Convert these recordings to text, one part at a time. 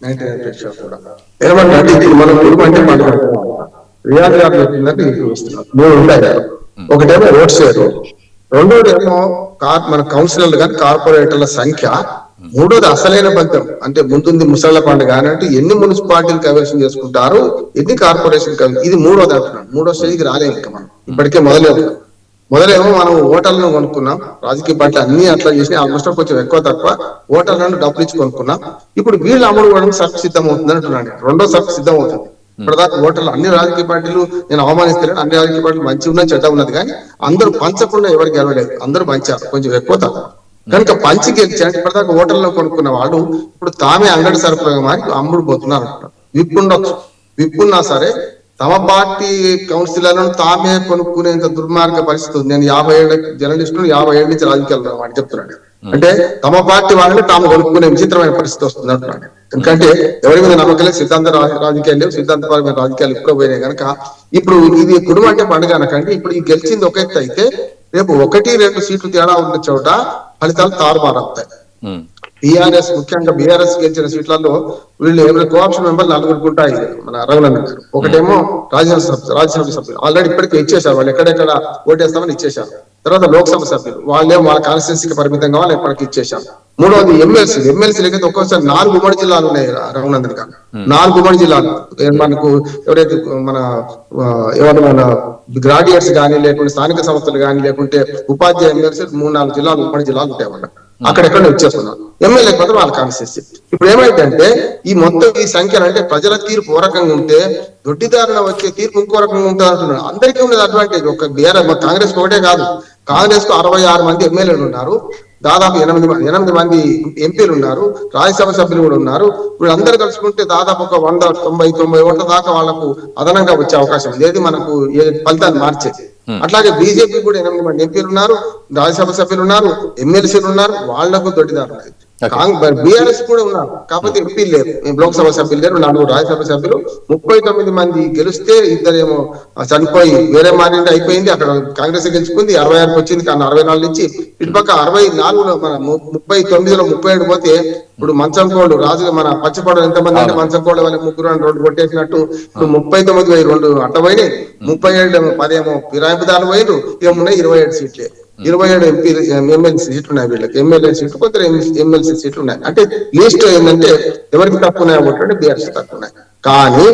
99% కూడా ఏమంటే ఇది మన కుటుంబం అంటే పండుగ రియాజ్ గారు చెప్పిందంటే మూడు ఉంటాయి కదా. ఒకటేమో ఓట్ షేర్, రెండోది ఏమో మన కౌన్సిలర్లు కానీ కార్పొరేటర్ల సంఖ్య, మూడోది అసలైన బంధం అంటే ముందుంది ముసళ్ల పండుగ అన్నట్టు ఎన్ని మున్సిపాలిటీలు కైవసం చేసుకుంటారు, ఎన్ని కార్పొరేషన్ ఇది మూడోది అంటున్నాను. మూడో స్టేజ్కి రాలేదు ఇంకా మనం, ఇప్పటికే మొదలేమో మనం ఓటర్లను కొనుక్కున్నాం, రాజకీయ పార్టీలు అన్ని అట్లా చేసి ఆల్మోస్ట్ కొంచెం ఎక్కువ తక్కువ ఓటర్లను డబ్బులు ఇచ్చి కొనుక్కున్నాం. ఇప్పుడు వీళ్ళు అమలు కూడా సర్ఫ్ సిద్ధం అవుతుంది అంటున్నాను. రెండో సర్ఫ్ సిద్ధం అవుతుంది. ఇప్పటిదాకా ఓటర్లు అన్ని రాజకీయ పార్టీలు నేను అవమానిస్తలేను, అన్ని రాజకీయ పార్టీలు మంచి ఉన్నాయి చెడ్డ ఉన్నది, కానీ అందరూ పంచకుండా ఎవరికి గెలవలేదు, అందరూ పంచారు కొంచెం ఎక్కువ తక్కువ. కనుక పంచి గెలిచాడు. ఇప్పటిదాకా ఓటర్లను కొనుక్కున్న వాళ్ళు ఇప్పుడు తామే అంగడి సరుకులుగా మారి అమ్ముడు పోతున్నారు అంటున్నారు. విప్పుండొచ్చు, విప్పున్నా సరే తమ పార్టీ కౌన్సిలర్లను తామే కొనుక్కునేంత దుర్మార్గ పరిస్థితి ఉంది. నేను 50 ఏళ్ళ జర్నలిస్టులు 50 ఏళ్ళ నుంచి రాజకీయాలు వాడు చెప్తున్నాడు. అంటే తమ పార్టీ వాళ్ళని తాము కొనుక్కునే విచిత్రమైన పరిస్థితి వస్తుంది అంటున్నాడు. ఎందుకంటే ఎవరి మీద నమ్మకం లేదు, సిద్ధాంత రాజకీయాలు లేవు, సిద్ధాంతపరమైన రాజకీయాలు ఎప్పుడో పోయినాయి కనుక ఇప్పుడు ఇది కుటుంబం అంటే పండుగ అనకండి. ఇప్పుడు ఈ గెలిచింది ఒక ఎత్తు అయితే రేపు 1-2 సీట్లు తేడా ఉన్న చోట ఫలితాలు తారుమారవుతాయి. టీఆర్ఎస్ ముఖ్యంగా బీఆర్ఎస్ గెలిచిన సీట్లలో వీళ్ళు ఎవరి కోఆప్షన్ మెంబర్ 4 ఉంటాయి. మన రఘునందన్ గారు ఒకటేమో రాజ్యసభ సభ్యులు ఆల్రెడీ ఇప్పటికే ఇచ్చేశారు, వాళ్ళు ఎక్కడెక్కడ ఓటేస్తామని ఇచ్చేశారు. తర్వాత లోక్సభ సభ్యులు వాళ్ళేమో వాళ్ళ కాన్స్టిట్యున్సీకి పరిమితంగా వాళ్ళు ఎప్పటికి ఇచ్చేశారు. మూడవది ఎమ్మెల్సీలకైతే ఒక్కోసారి 4 ఉమ్మడి జిల్లాలు ఉన్నాయి. రఘునందన్ గారు 4 ఉమ్మడి జిల్లాలు మనకు ఎవరైతే మన గ్రాడ్యుయేట్స్ కానీ లేకుంటే స్థానిక సంస్థలు కానీ లేకుంటే ఉపాధ్యాయ ఎమ్మెల్సీ 3-4 జిల్లాలు ఉమ్మడి జిల్లాలు ఉంటాయి వాళ్ళకి. అక్కడెక్కడ ఇచ్చేస్తున్నారు. ఎమ్మెల్యే కొత్త వాళ్ళ కాన్స్టిట్యున్సీ. ఇప్పుడు ఏమైందంటే ఈ మొత్తం ఈ సంఖ్యలు అంటే ప్రజల తీర్పు ఓ రకంగా ఉంటే దొడ్డిదారుల వచ్చే తీర్పు ఇంకో రకంగా ఉంటుంది అంటున్నారు. అందరికీ ఉన్నది అడ్వాంటేజ్. ఒక బీఆర్ఎస్ కాంగ్రెస్ ఒకటే కాదు, కాంగ్రెస్ కు 66 మంది ఎమ్మెల్యేలు ఉన్నారు, దాదాపు 8 మంది ఎంపీలు ఉన్నారు, రాజ్యసభ సభ్యులు కూడా ఉన్నారు. వీళ్ళందరూ కలుసుకుంటే దాదాపు ఒక 190 ఓట్ల దాకా వాళ్లకు అదనంగా వచ్చే అవకాశం ఉంది. ఏది మనకు ఫలితాన్ని మార్చేది. అట్లాగే బీజేపీ కూడా 8 మంది ఎంపీలు ఉన్నారు, రాజ్యసభ సభ్యులు ఉన్నారు, ఎమ్మెల్సీలు ఉన్నారు, వాళ్లకు దొడ్డిదారు. బీఆర్ఎస్ కూడా ఉన్నారు, కాకపోతే ఎంపీలు లేరు, లోక్సభ సభ్యులు లేరు, 4 రాజ్యసభ సభ్యులు. 39 మంది గెలిస్తే 2 చనిపోయి వేరే మారింది అయిపోయింది. అక్కడ కాంగ్రెస్ గెలుచుకుంది, 66కి వచ్చింది, కానీ 64 నుంచి ఇటుపక్క 64లో మన 39లో 37 పోతే ఇప్పుడు మంచంకోళ్ళు రాజు మన పచ్చిపడలు ఎంతమంది అంటే మంచంకోళ్ళ వాళ్ళ 3-2 కొట్టేసినట్టు ఇప్పుడు 39 అట్టపోయినాయి. 37 10 ఫిరాయింపుదారులు పోయిరు. ఏమున్నాయి 27 సీట్లే, 27 ఎమ్మెల్సీ సీట్లు ఉన్నాయి వీళ్ళకి. ఎమ్మెల్యే సీట్లు కొంత ఎమ్మెల్సీ సీట్లు ఉన్నాయి. అంటే లీస్ట్ ఏంటంటే ఎవరికి తక్కువ ఉన్నాయి ఓట్లు బీఆర్ఎస్ తక్కువ ఉన్నాయి. కానీ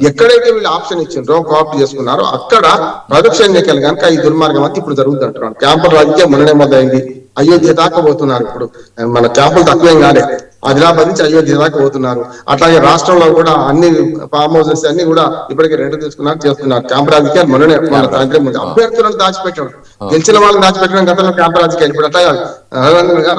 ఎక్కడైతే వీళ్ళు ఆప్షన్ ఇచ్చిండ్రో కాపీ చేసుకున్నారో అక్కడ ప్రతిపక్ష ఎన్నికలు కనుక ఈ దుర్మార్గం అంతా ఇప్పుడు జరుగుతుంది అంటున్నాను. క్యాంపుల రాజకీయం మొన్ననే మొదలైంది, అయోధ్య దాకా పోతున్నారు. ఇప్పుడు మన క్యాంపులు తక్కువేం కాలేదు, ఆదిలాబాద్ నుంచి అయోధ్య దాకా పోతున్నారు. అట్లాగే రాష్ట్రంలో కూడా అన్ని ఫామ్ హౌసెస్ అన్ని కూడా ఇప్పటికే రెంట్ తీసుకున్నారు, చేస్తున్నారు. క్యాంప్ రాజకీయాలు మొన్ననే మన సాయంత్రం ముందు అభ్యర్థులను దాచిపెట్టాడు, గెలిచిన వాళ్ళని దాచిపెట్టడం గతంలో క్యాంప్ రాజకీయాలు. ఇప్పుడు అట్లా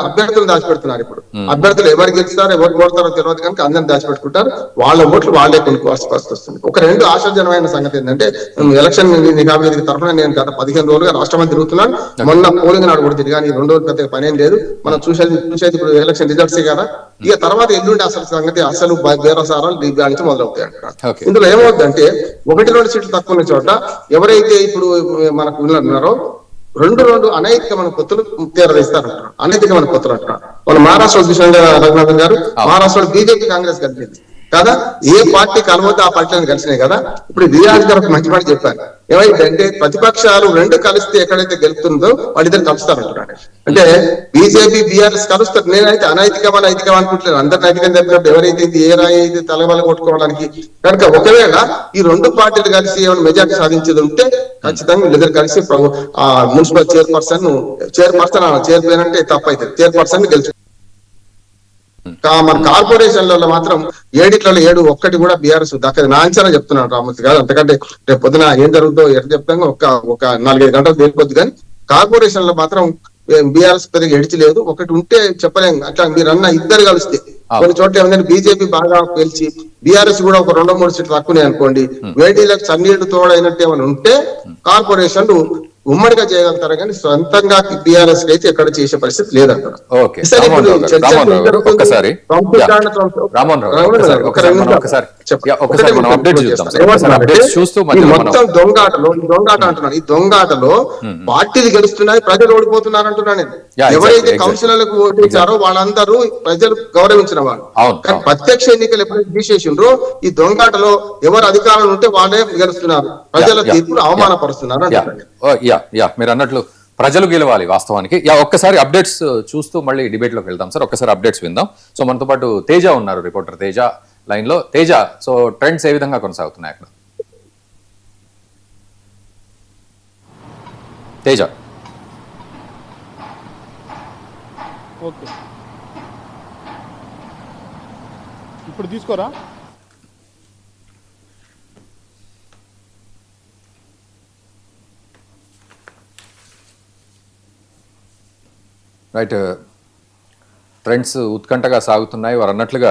అభ్యర్థులను దాచిపెడుతున్నారు. ఇప్పుడు అభ్యర్థులు ఎవరు గెలుస్తారో ఎవరు కోరుతారో తెలియదు కనుక అందరిని దాచిపెట్టుకుంటారు. వాళ్ళ ఓట్లు వాళ్ళే కొనుక్కోవాల్సి వస్తుంది. ఒక 2 ఆశాజనమైన సంగతి ఏంటంటే ఎలక్షన్ నిఘావేదిక తరఫున నేను గత 15 రోజులుగా రాష్ట్రం తిరుగుతున్నాను. మొన్న పోలింగ్ నాడు కూడా తిరిగాను. 2 రోజులు పెద్దగా పనేం లేదు. మనం చూసేది ఇప్పుడు ఎలక్షన్ రిజల్ట్సే కదా. ఇక తర్వాత ఎల్లుండి అసలు సంగతి అసలు బేరసారాలు దిగ్గా నుంచి మొదలవుతాయి అంటున్నారు. ఇందులో ఏమవుతుందంటే 1-2 సీట్లు తక్కువ ఉన్న చోట ఎవరైతే ఇప్పుడు మనకు ఉన్నారో 2 అనైతికమైన పొత్తులు తీరవేస్తారంటున్నారు. అనైతికమైన పొత్తులు అంటున్నారు. మన మహారాష్ట్ర చూసిన రఘునాథన్ గారు, మహారాష్ట్రలో బీజేపీ కాంగ్రెస్ కలిపింది కదా, ఏ పార్టీ కలవద్దు ఆ పార్టీలను కలిసినాయి కదా. ఇప్పుడు రియాజ్ గారు ఒక మంచి మాట చెప్పారు. ఏమైందంటే ప్రతిపక్షాలు 2 కలిస్తే ఎక్కడైతే గెలుతుందో వాళ్ళిద్దరు కలుస్తారు అంటున్నాడు. అంటే బీజేపీ బీఆర్ఎస్ కలుస్తారు. నేనైతే అనైతికం అనుకుంటున్నాను. అందరు నైతికం చెప్పినప్పుడు ఎవరైతే ఏ రాయి అయితే తలబల కొట్టుకోవడానికి కనుక ఒకవేళ ఈ 2 పార్టీలు కలిసి ఏమైనా మెజార్టీ సాధించేది ఉంటే ఖచ్చితంగా వీళ్ళిద్దరు కలిసి ఆ మున్సిపల్ చైర్పర్సన్ అంటే తప్పైతే చైర్పర్సన్ గెలుచు. మన కార్పొరేషన్లలో మాత్రం 7 ఒక్కటి కూడా బీఆర్ఎస్ దక్కది నా అంచనా చెప్తున్నాను రామూర్తి గారు. అంతకంటే రేపు పొద్దున ఏం జరుగుతుందో ఎట్లా చెప్తాం ఒక 4-5 గంటలు తెలియదు. కానీ కార్పొరేషన్ లో మాత్రం బీఆర్ఎస్ పెద్దగా ఎడిచలేదు. ఒకటి ఉంటే చెప్పలేము. అట్లా మీరు అన్న ఇద్దరు కలిస్తే కొన్ని చోట్ల ఏమైందంటే బీజేపీ బాగా గెలిచి బీఆర్ఎస్ కూడా ఒక 2-3 సీట్లు తక్కువనే అనుకోండి, వేడిలకు చన్నీళ్లు తోడైనట్టు ఏమైనా ఉంటే కార్పొరేషన్లు ఉమ్మడిగా చేయగలుగుతారు కానీ సొంతంగా టీఆర్ఎస్ అయితే ఎక్కడ చేసే పరిస్థితి లేదు అక్కడ. ఓకే రామోహన్ రావు గారు ఒక్కసారి మనం అప్డేట్ చూస్తూ మొత్తం దొంగాటలో అంటున్నాను. ఈ దొంగాటలో పార్టీలు గెలుస్తున్నాయి, ప్రజలు ఓడిపోతున్నారు అంటున్నాను నేను. ఎవరైతే కౌన్సిలర్లకు ఓటు ఇచ్చారో వాళ్ళందరూ ప్రజలు గౌరవించిన వాళ్ళు. కానీ ప్రత్యక్ష ఎన్నికలు ఎప్పుడైతే తీసేసిండ్రో ఈ దొంగాటలో ఎవరు అధికారులు ఉంటే వాళ్ళే గెలుస్తున్నారు, ప్రజల తీర్పును అవమానపరుస్తున్నారు అంటున్నాను. మీరు అన్నట్లు ప్రజలు గెలవాలి వాస్తవానికి. ఒక్కసారి అప్డేట్స్ చూస్తూ మళ్ళీ డిబేట్ లోకి వెళ్దాం సార్. ఒక్కసారి అప్డేట్స్ విందాం. సో మనతో పాటు తేజ ఉన్నారు, రిపోర్టర్ తేజ లైన్ లో. తేజ, సో ట్రెండ్స్ ఏ విధంగా కొనసాగుతున్నాయి అక్కడ? తేజ. ఓకే, ఇప్పుడు తీసుకోరా. రైట్, ట్రెండ్స్ ఉత్కంఠగా సాగుతున్నాయి. వారు అన్నట్లుగా